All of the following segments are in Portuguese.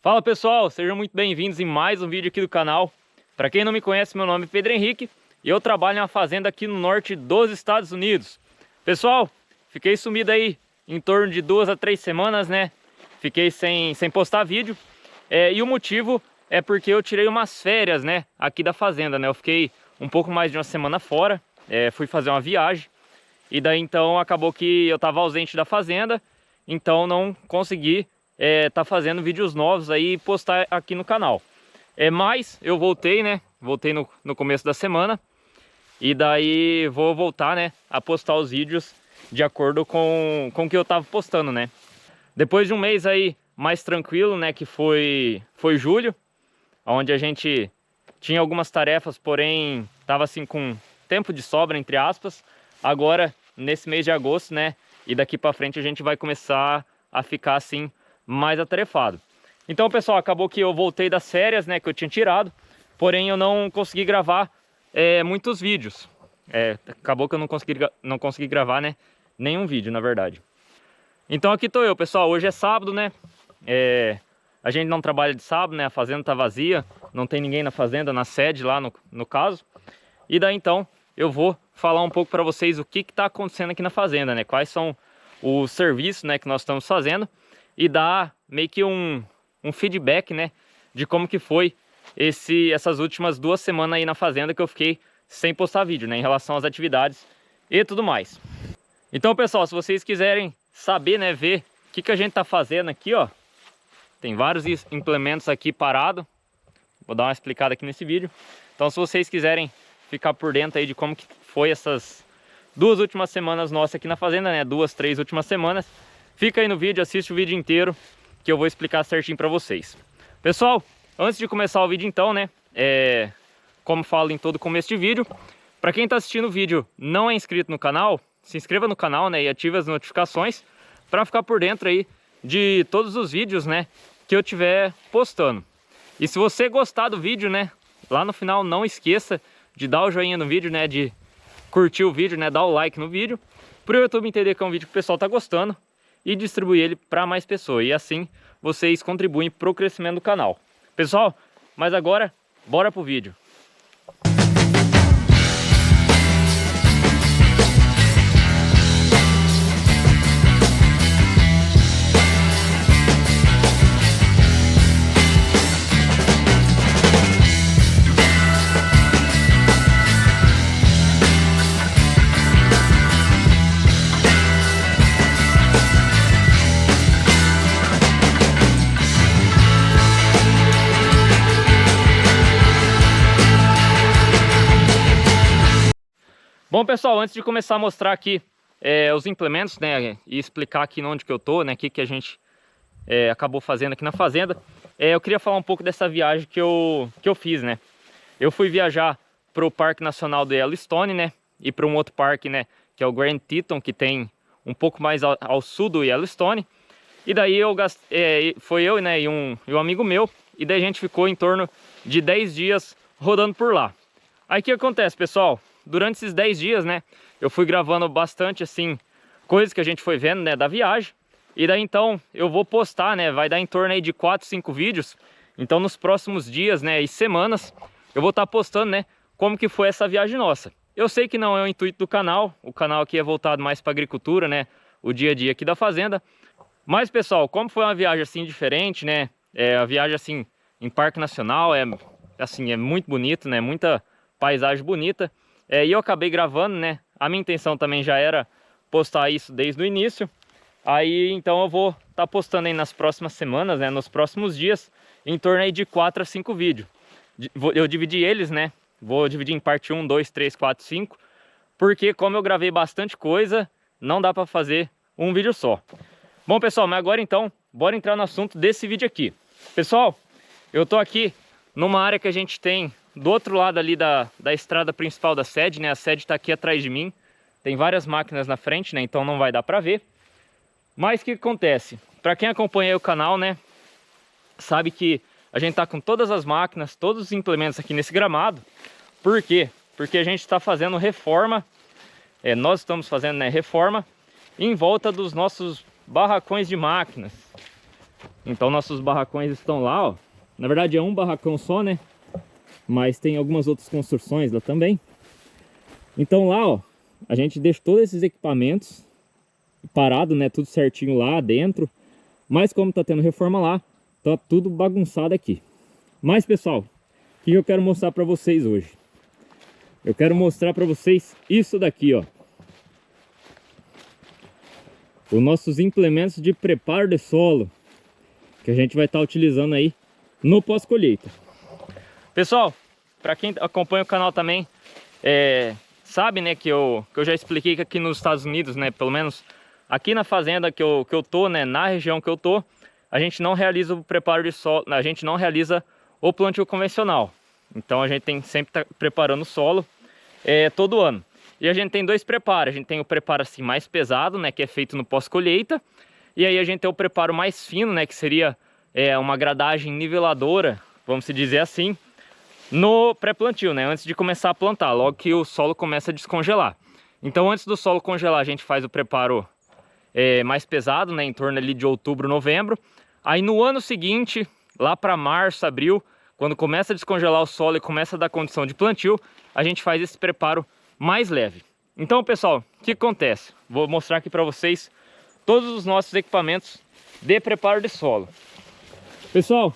Fala pessoal, sejam muito bem-vindos em mais um vídeo aqui do canal. Para quem não me conhece, meu nome é Pedro Henrique e eu trabalho em uma fazenda aqui no norte dos Estados Unidos. Pessoal, fiquei sumido aí em torno de 2 a 3 semanas, né? Fiquei sem postar vídeo e o motivo é porque eu tirei umas férias, né? Aqui da fazenda, né? Eu fiquei um pouco mais de uma semana fora, fui fazer uma viagem e daí então acabou que eu estava ausente da fazenda, então não consegui tá fazendo vídeos novos aí e postar aqui no canal. Mas eu voltei, né? Voltei no começo da semana. E daí vou voltar, né? A postar os vídeos de acordo com o que eu tava postando, né? Depois de um mês aí mais tranquilo, né? Que foi julho. Onde a gente tinha algumas tarefas, porém tava assim com tempo de sobra, entre aspas. Agora, nesse mês de agosto, né? E daqui pra frente a gente vai começar a ficar assim mais atarefado. Então, pessoal, acabou que eu voltei das férias, né, que eu tinha tirado, porém eu não consegui gravar muitos vídeos. Acabou que eu não consegui gravar, né, nenhum vídeo, na verdade. Então aqui tô eu, pessoal. Hoje é sábado, né? A gente não trabalha de sábado, né? A fazenda tá vazia, não tem ninguém na fazenda, na sede lá no caso. E daí então eu vou falar um pouco para vocês o que tá acontecendo aqui na fazenda, né? Quais são os serviços, né, que nós estamos fazendo. E dar meio que um feedback, né, de como que foi essas últimas 2 semanas aí na fazenda que eu fiquei sem postar vídeo, né, em relação às atividades e tudo mais. Então, pessoal, se vocês quiserem saber, né, ver o que a gente tá fazendo aqui, ó, tem vários implementos aqui parados. Vou dar uma explicada aqui nesse vídeo. Então, se vocês quiserem ficar por dentro aí de como que foi essas 2 últimas semanas nossas aqui na fazenda, né, 2, 3 últimas semanas, fica aí no vídeo, assiste o vídeo inteiro que eu vou explicar certinho para vocês. Pessoal, antes de começar o vídeo então, né, como falo em todo começo de vídeo, para quem está assistindo o vídeo não é inscrito no canal, se inscreva no canal, né, e ative as notificações para ficar por dentro aí de todos os vídeos, né, que eu tiver postando. E se você gostar do vídeo, né, lá no final não esqueça de dar o joinha no vídeo, né, de curtir o vídeo, né, dar o like no vídeo, para o YouTube entender que é um vídeo que o pessoal tá gostando e distribuir ele para mais pessoas. E assim vocês contribuem para o crescimento do canal. Pessoal, mas agora, bora pro vídeo. Bom, pessoal, antes de começar a mostrar aqui os implementos, né, e explicar aqui onde que eu tô, né, o que a gente acabou fazendo aqui na fazenda, eu queria falar um pouco dessa viagem que eu fiz, né. Eu fui viajar para o Parque Nacional do Yellowstone, né, e para um outro parque, né, que é o Grand Teton, que tem um pouco mais ao sul do Yellowstone. E daí foi eu, né, e um amigo meu, e daí a gente ficou em torno de 10 dias rodando por lá. Aí o que acontece, pessoal? Durante esses 10 dias, né, eu fui gravando bastante, assim, coisas que a gente foi vendo, né, da viagem. E daí, então, eu vou postar, né, vai dar em torno aí de 4, 5 vídeos. Então, nos próximos dias, né, e semanas, eu vou estar postando, né, como que foi essa viagem nossa. Eu sei que não é o intuito do canal, o canal aqui é voltado mais para agricultura, né, o dia a dia aqui da fazenda. Mas, pessoal, como foi uma viagem, assim, diferente, né, a viagem, assim, em Parque Nacional, assim, é muito bonito, né, muita paisagem bonita. E eu acabei gravando, né? A minha intenção também já era postar isso desde o início. Aí então eu vou estar postando aí nas próximas semanas, né? Nos próximos dias, em torno aí de 4 a 5 vídeos. Eu dividi eles, né? Vou dividir em parte 1, 2, 3, 4, 5. Porque como eu gravei bastante coisa, não dá para fazer um vídeo só. Bom, pessoal, mas agora então, bora entrar no assunto desse vídeo aqui. Pessoal, eu tô aqui numa área que a gente tem do outro lado ali da estrada principal da sede, né? A sede está aqui atrás de mim. Tem várias máquinas na frente, né? Então não vai dar para ver. Mas o que acontece? Para quem acompanha o canal, né? Sabe que a gente tá com todas as máquinas, todos os implementos aqui nesse gramado. Por quê? Porque a gente está fazendo reforma. Nós estamos fazendo, né, reforma em volta dos nossos barracões de máquinas. Então nossos barracões estão lá, ó. Na verdade é um barracão só, né? Mas tem algumas outras construções lá também. Então lá, ó, a gente deixa todos esses equipamentos parados, né? Tudo certinho lá dentro. Mas como tá tendo reforma lá, tá tudo bagunçado aqui. Mas pessoal, o que eu quero mostrar para vocês hoje? Eu quero mostrar para vocês isso daqui, ó. Os nossos implementos de preparo de solo, que a gente vai estar utilizando aí no pós-colheita. Pessoal, para quem acompanha o canal também, sabe, né, que eu já expliquei que aqui nos Estados Unidos, né, pelo menos aqui na fazenda que eu tô, né, na região que eu tô, a gente não realiza o preparo de solo, a gente não realiza o plantio convencional. Então a gente tem sempre tá preparando o solo todo ano. E a gente tem dois preparos. A gente tem o preparo assim mais pesado, né, que é feito no pós-colheita. E aí a gente tem o preparo mais fino, né, que seria uma gradagem niveladora, vamos dizer assim, no pré-plantio, né, antes de começar a plantar, logo que o solo começa a descongelar. Então antes do solo congelar a gente faz o preparo mais pesado, né, em torno ali de outubro, novembro. Aí no ano seguinte, lá para março, abril, quando começa a descongelar o solo e começa a dar condição de plantio, a gente faz esse preparo mais leve. Então pessoal, o que acontece? Vou mostrar aqui para vocês todos os nossos equipamentos de preparo de solo. Pessoal,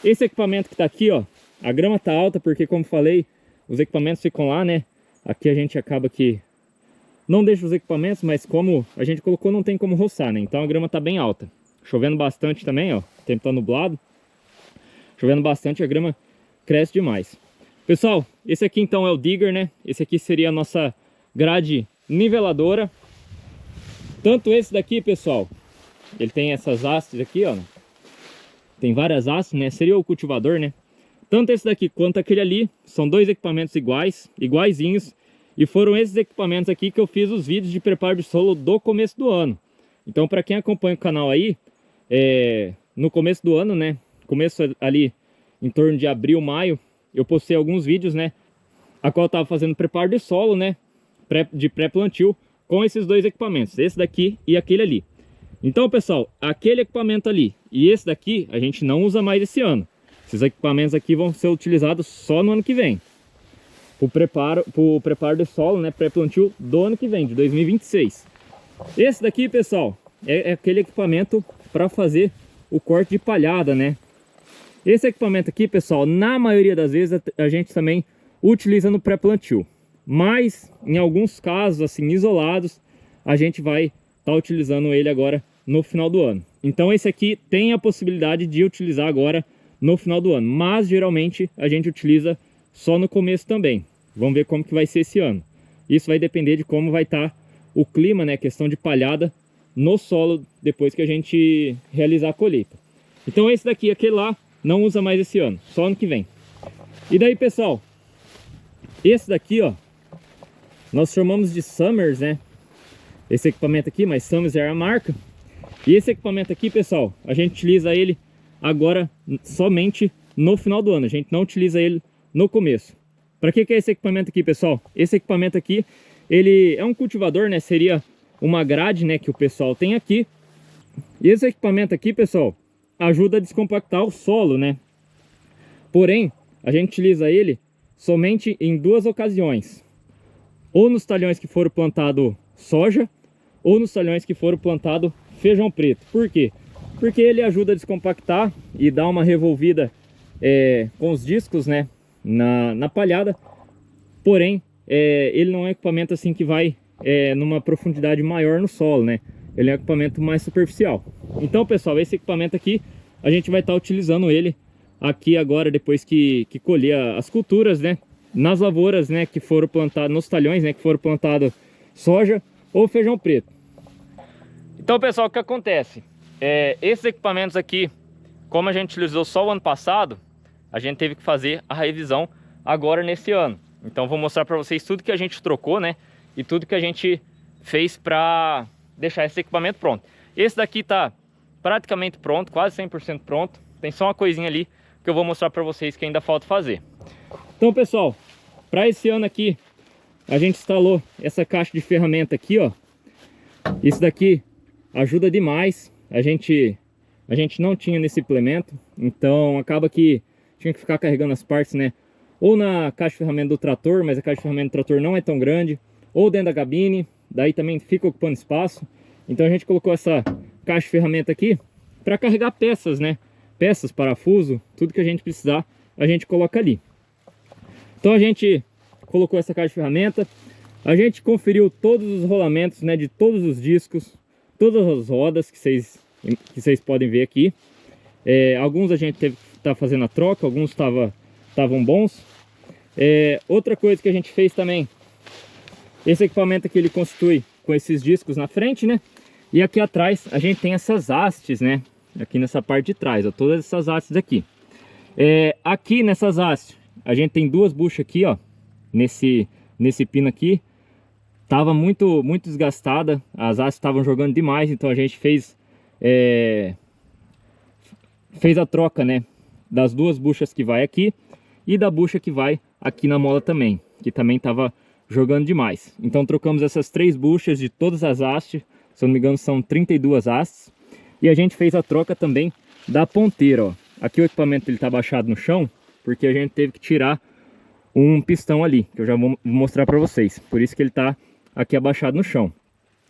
esse equipamento que está aqui, ó, a grama tá alta porque, como falei, os equipamentos ficam lá, né? Aqui a gente acaba que não deixa os equipamentos, mas como a gente colocou, não tem como roçar, né? Então a grama tá bem alta. Chovendo bastante também, ó, o tempo tá nublado. Chovendo bastante, a grama cresce demais. Pessoal, esse aqui então é o digger, né? Esse aqui seria a nossa grade niveladora. Tanto esse daqui, pessoal, ele tem essas hastes aqui, ó. Tem várias hastes, né? Seria o cultivador, né? Tanto esse daqui quanto aquele ali são dois equipamentos iguaizinhos. E foram esses equipamentos aqui que eu fiz os vídeos de preparo de solo do começo do ano. Então, para quem acompanha o canal aí, no começo do ano, né? Começo ali em torno de abril, maio, eu postei alguns vídeos, né, a qual eu tava fazendo preparo de solo, né, de pré-plantio com esses dois equipamentos, esse daqui e aquele ali. Então, pessoal, aquele equipamento ali e esse daqui a gente não usa mais esse ano. Esses equipamentos aqui vão ser utilizados só no ano que vem. Pro preparo de solo, né, pré-plantio do ano que vem, de 2026. Esse daqui, pessoal, é aquele equipamento para fazer o corte de palhada, né? Esse equipamento aqui, pessoal, na maioria das vezes a gente também utiliza no pré-plantio. Mas, em alguns casos, assim, isolados, a gente vai estar utilizando ele agora no final do ano. Então esse aqui tem a possibilidade de utilizar agora no final do ano. Mas, geralmente, a gente utiliza só no começo também. Vamos ver como que vai ser esse ano. Isso vai depender de como vai estar o clima, né? Questão de palhada no solo depois que a gente realizar a colheita. Então esse daqui, aquele lá, não usa mais esse ano, só ano que vem. E daí, pessoal, esse daqui, ó, nós chamamos de Summers, né? Esse equipamento aqui, mas Summers é a marca. E esse equipamento aqui, pessoal, a gente utiliza ele agora somente no final do ano. A gente não utiliza ele no começo. Para que é esse equipamento aqui, pessoal? Esse equipamento aqui, ele é um cultivador, né? Seria uma grade, né, que o pessoal tem aqui. E esse equipamento aqui, pessoal, ajuda a descompactar o solo, né? Porém, a gente utiliza ele somente em duas ocasiões. Ou nos talhões que foram plantado soja, ou nos talhões que foram plantado feijão preto. Por quê? Porque ele ajuda a descompactar e dar uma revolvida com os discos, né, na palhada. Porém, ele não é um equipamento assim que vai numa profundidade maior no solo, né? Ele é um equipamento mais superficial. Então, pessoal, esse equipamento aqui, a gente vai estar utilizando ele aqui agora, depois que colher as culturas, né? Nas lavouras, né? Que foram plantadas, nos talhões, né? Que foram plantados soja ou feijão preto. Então, pessoal, o que acontece? Esses equipamentos aqui, como a gente utilizou só o ano passado, a gente teve que fazer a revisão agora nesse ano. Então, vou mostrar para vocês tudo que a gente trocou, né? E tudo que a gente fez para deixar esse equipamento pronto. Esse daqui tá praticamente pronto, quase 100% pronto. Tem só uma coisinha ali que eu vou mostrar para vocês que ainda falta fazer. Então, pessoal, para esse ano aqui, a gente instalou essa caixa de ferramenta aqui, ó. Isso daqui ajuda demais a gente a gente não tinha nesse implemento, então acaba que tinha que ficar carregando as partes, né? Ou na caixa de ferramenta do trator, mas a caixa de ferramenta do trator não é tão grande, ou dentro da cabine, daí também fica ocupando espaço. Então a gente colocou essa caixa de ferramenta aqui para carregar peças, né? Peças, parafuso, tudo que a gente precisar, a gente coloca ali. Então a gente colocou essa caixa de ferramenta, a gente conferiu todos os rolamentos, né, de todos os discos, todas as rodas que vocês podem ver aqui. Alguns a gente teve que estar fazendo a troca, alguns estavam bons. Outra coisa que a gente fez também, esse equipamento aqui ele constitui com esses discos na frente, né? E aqui atrás a gente tem essas hastes, né? Aqui nessa parte de trás, ó, todas essas hastes aqui. Aqui nessas hastes a gente tem duas buchas aqui, ó, nesse pino aqui. Tava muito desgastada, as hastes estavam jogando demais, então a gente fez a troca, né, das duas buchas que vai aqui e da bucha que vai aqui na mola também, que também tava jogando demais. Então trocamos essas 3 buchas de todas as hastes, se eu não me engano são 32 hastes, e a gente fez a troca também da ponteira, ó. Aqui o equipamento ele tá baixado no chão, porque a gente teve que tirar um pistão ali, que eu já vou mostrar para vocês, por isso que ele tá aqui abaixado no chão.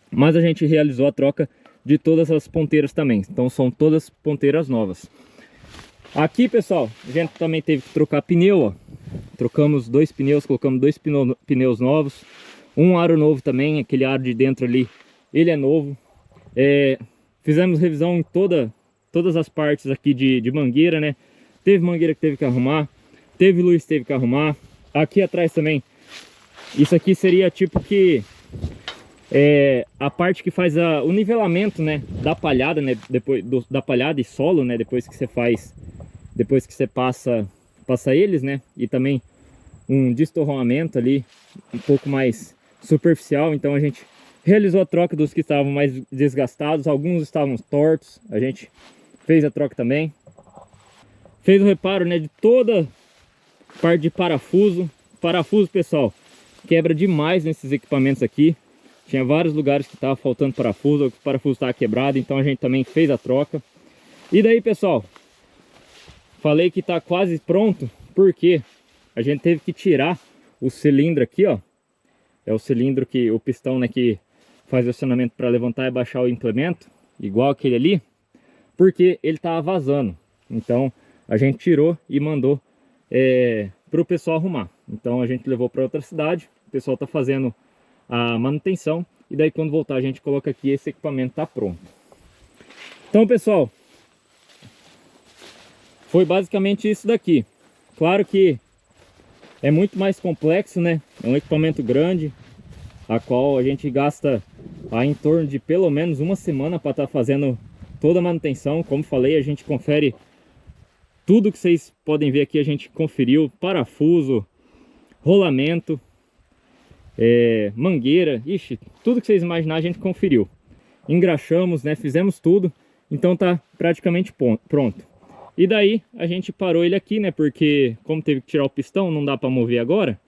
Mas a gente realizou a troca de todas as ponteiras também, então são todas ponteiras novas. Aqui, pessoal, a gente também teve que trocar pneu, ó. Trocamos 2 pneus, colocamos 2 pneus novos, um aro novo também, aquele aro de dentro ali, ele é novo. Fizemos revisão em todas as partes aqui de mangueira, né? Teve mangueira que teve que arrumar, teve luz que teve que arrumar. Aqui atrás também, isso aqui seria tipo que a parte que faz o nivelamento, né, da palhada, né, depois da palhada e solo, né, depois que você passa eles, né, e também um destorroamento ali um pouco mais superficial. Então a gente realizou a troca dos que estavam mais desgastados, alguns estavam tortos, a gente fez a troca também. Fez o reparo, né, de toda parte de parafuso. Parafuso, pessoal, quebra demais nesses equipamentos aqui. Tinha vários lugares que estava faltando parafuso, o parafuso estava quebrado, então a gente também fez a troca. E daí, pessoal, falei que está quase pronto, porque a gente teve que tirar o cilindro aqui, ó. É o cilindro que o pistão, né, que faz o acionamento para levantar e baixar o implemento, igual aquele ali, porque ele estava vazando. Então a gente tirou e mandou para o pessoal arrumar. Então a gente levou para outra cidade, o pessoal está fazendo a manutenção, e daí quando voltar a gente coloca aqui, esse equipamento está pronto. Então, pessoal, foi basicamente isso daqui. Claro que é muito mais complexo, né? É um equipamento grande, a qual a gente gasta em torno de pelo menos uma semana para estar fazendo toda a manutenção. Como falei, a gente confere tudo que vocês podem ver aqui, a gente conferiu: parafuso, rolamento, mangueira, ixi, tudo que vocês imaginar a gente conferiu. Engraxamos, né, fizemos tudo, então tá praticamente pronto. E daí a gente parou ele aqui, né, porque como teve que tirar o pistão, não dá para mover agora.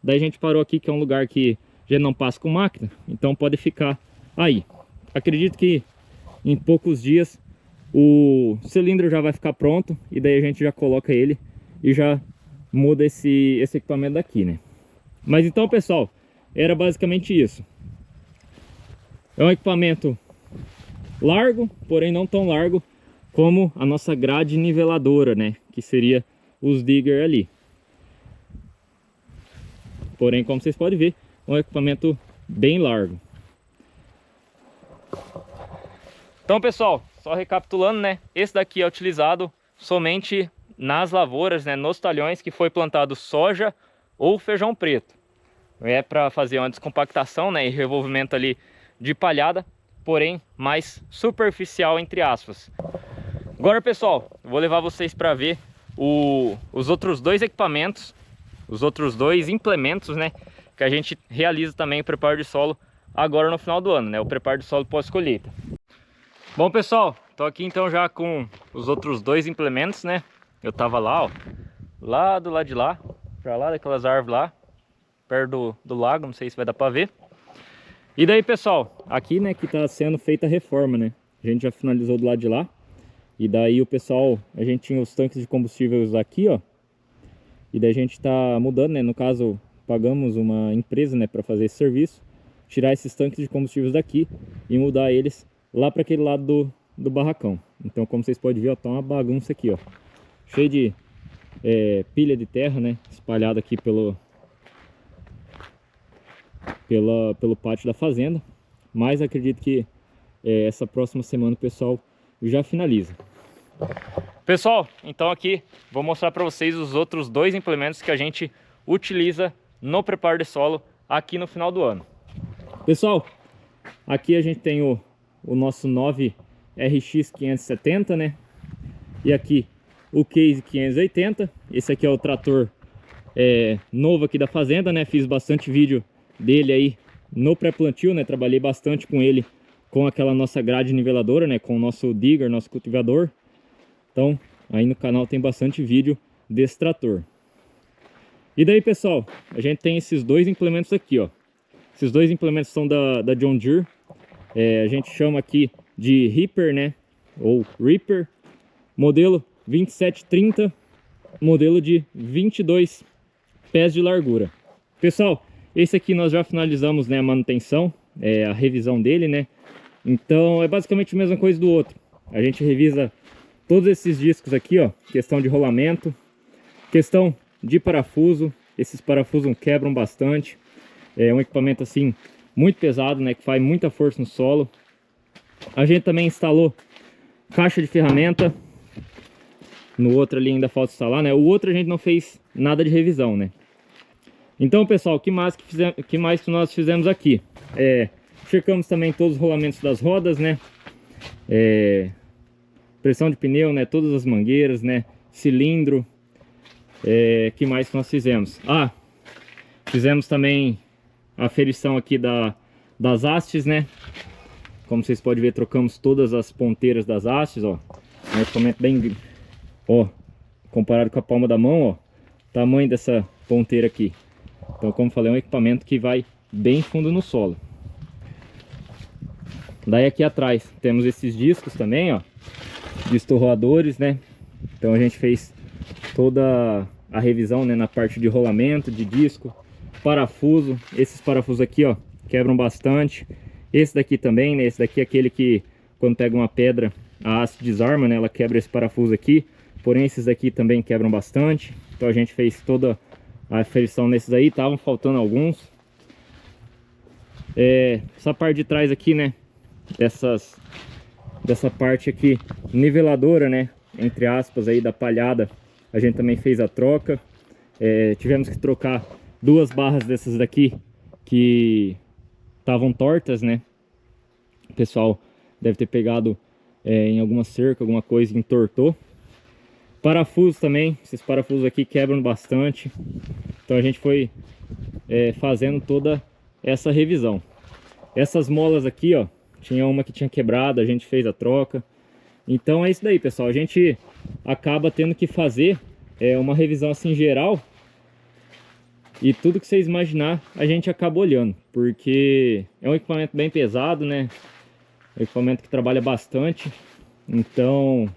Daí a gente parou aqui, que é um lugar que já não passa com máquina, então pode ficar aí. Acredito que em poucos dias o cilindro já vai ficar pronto, e daí a gente já coloca ele e já muda esse equipamento daqui, né. Mas então, pessoal, era basicamente isso. É um equipamento largo, porém não tão largo como a nossa grade niveladora, né, que seria os digger ali. Porém, como vocês podem ver, é um equipamento bem largo. Então, pessoal, só recapitulando, né, esse daqui é utilizado somente nas lavouras, né, nos talhões que foi plantado soja ou feijão preto. É para fazer uma descompactação, né, e revolvimento ali de palhada, porém mais superficial, entre aspas. Agora, pessoal, eu vou levar vocês para ver os outros 2 equipamentos, os outros 2 implementos, né, que a gente realiza também o preparo de solo agora no final do ano, né, o preparo de solo pós-colheita. Bom, pessoal, tô aqui então já com os outros 2 implementos, né. Eu tava lá, ó, lá do lado de lá, para lá daquelas árvores lá, perto do lago, não sei se vai dar para ver. E daí, pessoal, aqui, né, que tá sendo feita a reforma, né, a gente já finalizou do lado de lá. E daí o pessoal, a gente tinha os tanques de combustíveis aqui, ó. E daí a gente tá mudando, né? No caso, pagamos uma empresa, né, para fazer esse serviço, tirar esses tanques de combustíveis daqui e mudar eles lá para aquele lado do barracão. Então, como vocês podem ver, ó, tá uma bagunça aqui, ó, cheio de pilha de terra, né, espalhada aqui pelo pátio da fazenda. Mas acredito que essa próxima semana o pessoal já finaliza. Pessoal, então aqui vou mostrar para vocês os outros dois implementos que a gente utiliza no preparo de solo aqui no final do ano. Pessoal, aqui a gente tem o nosso 9 RX 570, né? E aqui o Case 580. Esse aqui é o trator novo aqui da fazenda, né? Fiz bastante vídeo dele aí no pré-plantio, né? Trabalhei bastante com ele, com aquela nossa grade niveladora, né? Com o nosso digger, nosso cultivador. Então, aí no canal tem bastante vídeo desse trator. E daí, pessoal, a gente tem esses dois implementos aqui, ó. Esses dois implementos são da John Deere. A gente chama aqui de Reaper, né? Ou Reaper. Modelo 2730. Modelo de 22 pés de largura. Pessoal, esse aqui nós já finalizamos, né, a manutenção, a revisão dele, né? Então, é basicamente a mesma coisa do outro. A gente revisa todos esses discos aqui, ó, questão de rolamento, questão de parafuso. Esses parafusos quebram bastante. É um equipamento assim muito pesado, né, que faz muita força no solo. A gente também instalou caixa de ferramenta. No outro ali ainda falta instalar, né? O outro a gente não fez nada de revisão, né? Então, pessoal, o que mais que nós fizemos aqui? Checamos também todos os rolamentos das rodas, né? Pressão de pneu, né? Todas as mangueiras, né? Cilindro. Que mais que nós fizemos? Fizemos também a aferição aqui das hastes, né? Como vocês podem ver, trocamos todas as ponteiras das hastes, ó. É um equipamento bem, ó, comparado com a palma da mão, ó, tamanho dessa ponteira aqui. Então, como falei, é um equipamento que vai bem fundo no solo. Daí aqui atrás temos esses discos também, ó, destorroadores, né? Então a gente fez toda a revisão, né, na parte de rolamento, de disco, parafuso. Esses parafusos aqui, ó, quebram bastante. Esse daqui também, né? Esse daqui é aquele que quando pega uma pedra, a haste desarma, né? Ela quebra esse parafuso aqui. Porém, esses daqui também quebram bastante. Então a gente fez toda a aferição nesses aí. Estavam faltando alguns. Essa parte de trás aqui, né? Dessa parte aqui niveladora, né? Entre aspas aí da palhada. A gente também fez a troca. Tivemos que trocar duas barras dessas daqui que estavam tortas, né? O pessoal deve ter pegado em alguma cerca, alguma coisa, e entortou. Parafusos também, esses parafusos aqui quebram bastante. Então a gente foi fazendo toda essa revisão. Essas molas aqui, ó, tinha uma que tinha quebrado, a gente fez a troca. Então é isso daí, pessoal. A gente acaba tendo que fazer uma revisão assim geral. E tudo que vocês imaginar, a gente acaba olhando. Porque é um equipamento bem pesado, né? É um equipamento que trabalha bastante. Então,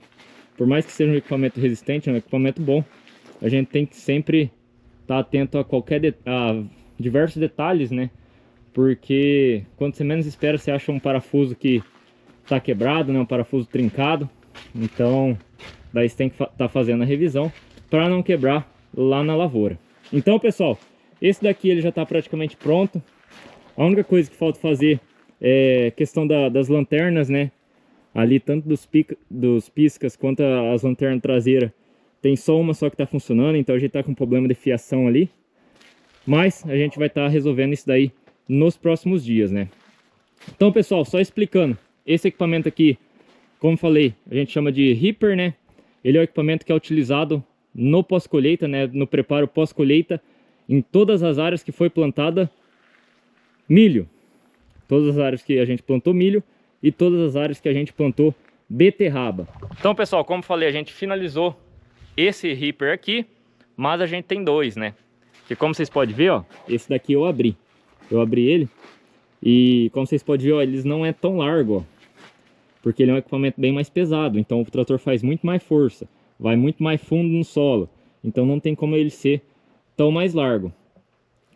por mais que seja um equipamento resistente, é um equipamento bom. A gente tem que sempre estar atento a diversos detalhes, né? Porque quando você menos espera, você acha um parafuso que está quebrado, né? Um parafuso trincado. Então, daí você tem que estar fazendo a revisão para não quebrar lá na lavoura. Então, pessoal, esse daqui ele já está praticamente pronto. A única coisa que falta fazer é questão das lanternas, né? Ali, tanto dos piscas quanto as lanternas traseiras, tem só uma só que está funcionando. Então a gente está com problema de fiação ali. Mas a gente vai estar resolvendo isso daí nos próximos dias, né? Então, pessoal, só explicando. Esse equipamento aqui, como falei, a gente chama de Reaper, né? Ele é o equipamento que é utilizado no pós-colheita, né? No preparo pós-colheita, em todas as áreas que foi plantada milho. Todas as áreas que a gente plantou milho e todas as áreas que a gente plantou beterraba. Então, pessoal, como falei, a gente finalizou esse Reaper aqui, mas a gente tem dois, né? Que como vocês podem ver, ó, esse daqui eu abri. Eu abri ele e como vocês podem ver, ó, eles não é tão largo, ó. porque ele é um equipamento bem mais pesado, então o trator faz muito mais força, vai muito mais fundo no solo, então não tem como ele ser tão mais largo.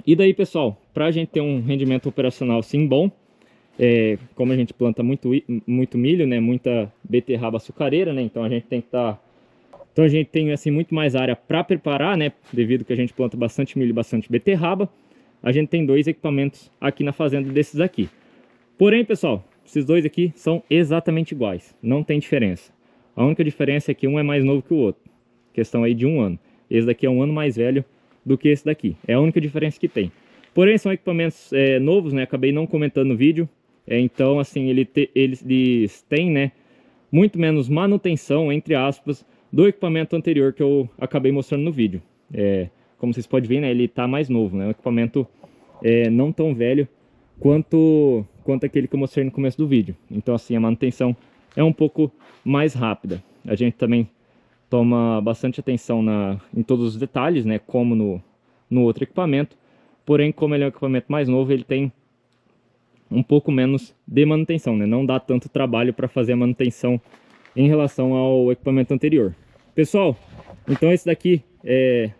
E daí, pessoal, para a gente ter um rendimento operacional sim bom, como a gente planta muito milho, né, muita beterraba açucareira, né, então a gente tem que então a gente tem assim muito mais área para preparar, né, devido que a gente planta bastante milho e bastante beterraba. A gente tem 2 equipamentos aqui na fazenda desses aqui. Porém, pessoal, esses 2 aqui são exatamente iguais, não tem diferença. A única diferença é que um é mais novo que o outro, questão aí de 1 ano. Esse daqui é 1 ano mais velho do que esse daqui, é a única diferença que tem. Porém, são equipamentos novos, né, acabei não comentando no vídeo, então assim, eles têm, né, muito menos manutenção, entre aspas, do equipamento anterior que eu acabei mostrando no vídeo. Como vocês podem ver, né, ele está mais novo, né, um equipamento não tão velho quanto aquele que eu mostrei no começo do vídeo. Então assim, a manutenção é um pouco mais rápida. A gente também toma bastante atenção em todos os detalhes, né, como no outro equipamento. Porém, como ele é um equipamento mais novo, ele tem um pouco menos de manutenção, né? Não dá tanto trabalho para fazer a manutenção em relação ao equipamento anterior. Pessoal, então esse daqui,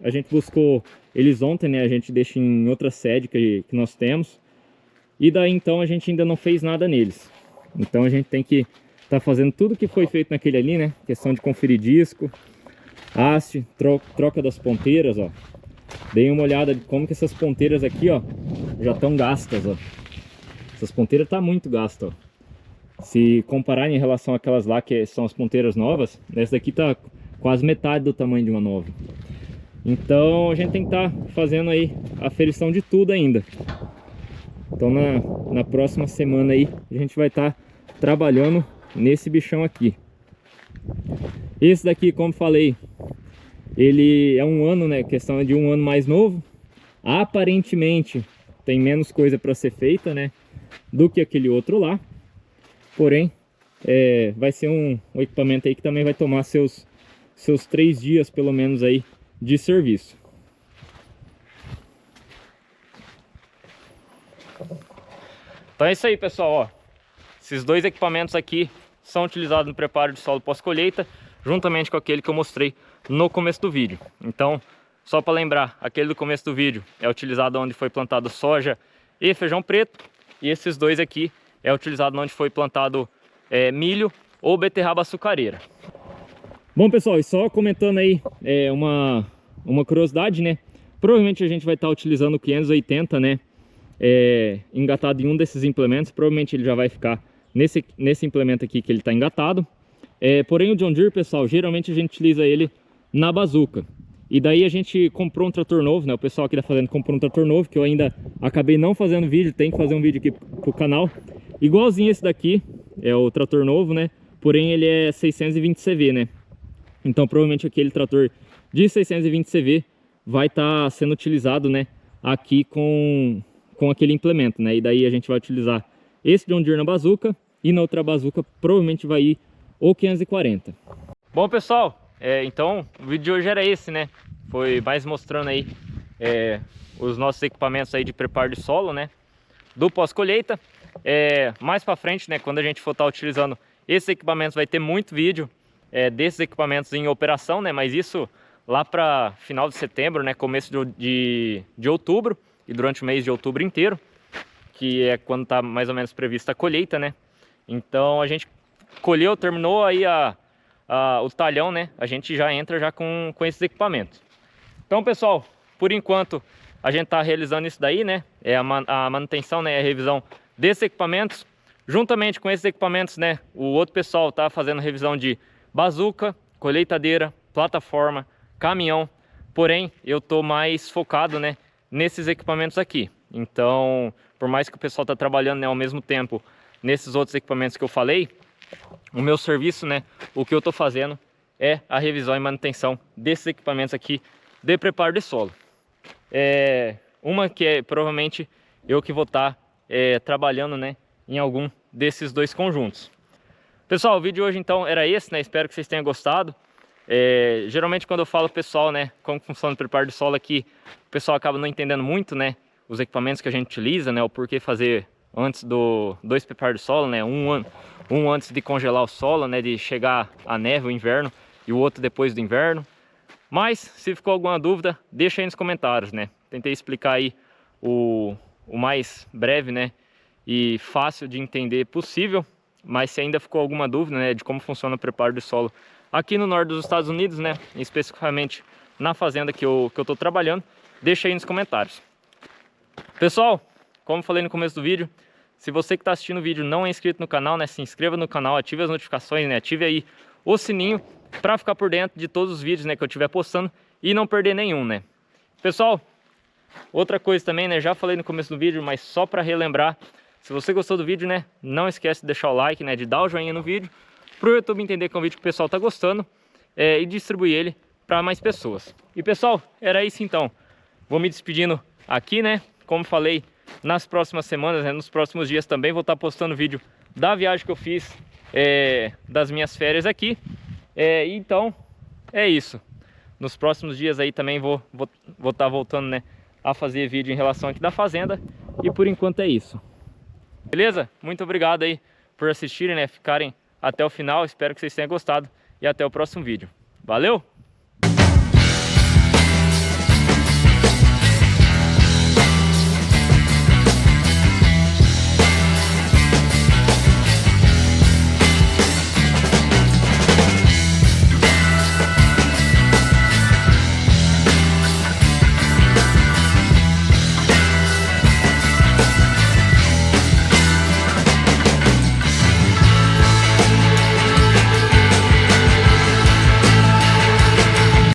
a gente buscou eles ontem, né? A gente deixa em outra sede que nós temos. E daí então a gente ainda não fez nada neles. Então a gente tem que estar fazendo tudo que foi feito naquele ali, né? Questão de conferir disco, haste, troca das ponteiras, ó. Deem uma olhada de como que essas ponteiras aqui, ó, já estão gastas, ó. Essas ponteiras tá muito gastas, ó. Se comparar em relação àquelas lá que são as ponteiras novas, essa daqui tá quase metade do tamanho de uma nova. Então a gente tem que estar fazendo aí a aferição de tudo ainda. Então na próxima semana aí a gente vai estar trabalhando nesse bichão aqui. Esse daqui, como falei, ele é 1 ano, né? Questão de 1 ano mais novo. Aparentemente tem menos coisa para ser feita, né, do que aquele outro lá. Porém, vai ser um equipamento aí que também vai tomar seus 3 dias pelo menos aí de serviço. Então é isso aí, pessoal, ó. Esses 2 equipamentos aqui são utilizados no preparo de solo pós-colheita, juntamente com aquele que eu mostrei no começo do vídeo. Então, só para lembrar, aquele do começo do vídeo é utilizado onde foi plantado soja e feijão preto, e esses 2 aqui é utilizado onde foi plantado milho ou beterraba açucareira. Bom, pessoal, e só comentando aí uma curiosidade, né? Provavelmente a gente vai estar utilizando o 580, né? Engatado em um desses implementos. Provavelmente ele já vai ficar nesse implemento aqui que ele está engatado. Porém o John Deere, pessoal, geralmente a gente utiliza ele na bazuca. E daí a gente comprou um trator novo, né? O pessoal aqui da fazenda comprou um trator novo, que eu ainda acabei não fazendo vídeo, tem que fazer um vídeo aqui pro canal. Igualzinho esse daqui, é o trator novo, né? Porém ele é 620 CV, né? Então provavelmente aquele trator de 620 CV vai estar sendo utilizado, né, aqui com aquele implemento, né? E daí a gente vai utilizar esse John Deere na bazuca, e na outra bazuca provavelmente vai ir o 540. Bom, pessoal, então o vídeo de hoje era esse, né? Foi mais mostrando aí os nossos equipamentos aí de preparo de solo, né, do pós-colheita. Mais para frente, né, quando a gente for estar utilizando esses equipamentos, vai ter muito vídeo desses equipamentos em operação, né? Mas isso lá para final de setembro, né, começo de outubro, e durante o mês de outubro inteiro, que é quando está mais ou menos prevista a colheita, né? Então a gente colheu, terminou aí o talhão, né? A gente já entra já com esses equipamentos. Então, pessoal, por enquanto a gente está realizando isso daí, né? A manutenção, né? A revisão desses equipamentos. Juntamente com esses equipamentos, né? O outro pessoal está fazendo revisão de bazuca, colheitadeira, plataforma, caminhão. Porém, eu estou mais focado, né, nesses equipamentos aqui. Então, por mais que o pessoal está trabalhando, né, ao mesmo tempo nesses outros equipamentos que eu falei, o meu serviço, né, o que eu estou fazendo é a revisão e manutenção desses equipamentos aqui de preparo de solo. Uma que é provavelmente eu que vou estar trabalhando, né, em algum desses 2 conjuntos. Pessoal, o vídeo de hoje então era esse, né? Espero que vocês tenham gostado. Geralmente quando eu falo pessoal, né, como funciona o preparo de solo aqui, o pessoal acaba não entendendo muito, né, os equipamentos que a gente utiliza, né, o porquê fazer antes do 2 preparo de solo, né, um um antes de congelar o solo, né, de chegar a neve, o inverno, e o outro depois do inverno. Mas se ficou alguma dúvida, deixa aí nos comentários, né? Tentei explicar aí o mais breve, né, e fácil de entender possível. Mas se ainda ficou alguma dúvida, né, de como funciona o preparo de solo aqui no norte dos Estados Unidos, né, especificamente na fazenda que eu tô trabalhando, deixa aí nos comentários. Pessoal, como falei no começo do vídeo, se você que está assistindo o vídeo não é inscrito no canal, né, se inscreva no canal, ative as notificações, né, ative aí o sininho para ficar por dentro de todos os vídeos, né, que eu estiver postando e não perder nenhum, né. Pessoal, outra coisa também, né, já falei no começo do vídeo, mas só para relembrar, se você gostou do vídeo, né, não esquece de deixar o like, né, de dar o joinha no vídeo, para o YouTube entender que é um vídeo que o pessoal está gostando e distribuir ele para mais pessoas. E pessoal, era isso então. Vou me despedindo aqui, né, como falei, nas próximas semanas, né, nos próximos dias também vou estar postando vídeo da viagem que eu fiz, das minhas férias aqui. Então, é isso. Nos próximos dias aí também vou estar voltando, né, a fazer vídeo em relação aqui da fazenda. E por enquanto é isso. Beleza? Muito obrigado aí por assistirem, né, ficarem até o final. Espero que vocês tenham gostado e até o próximo vídeo. Valeu!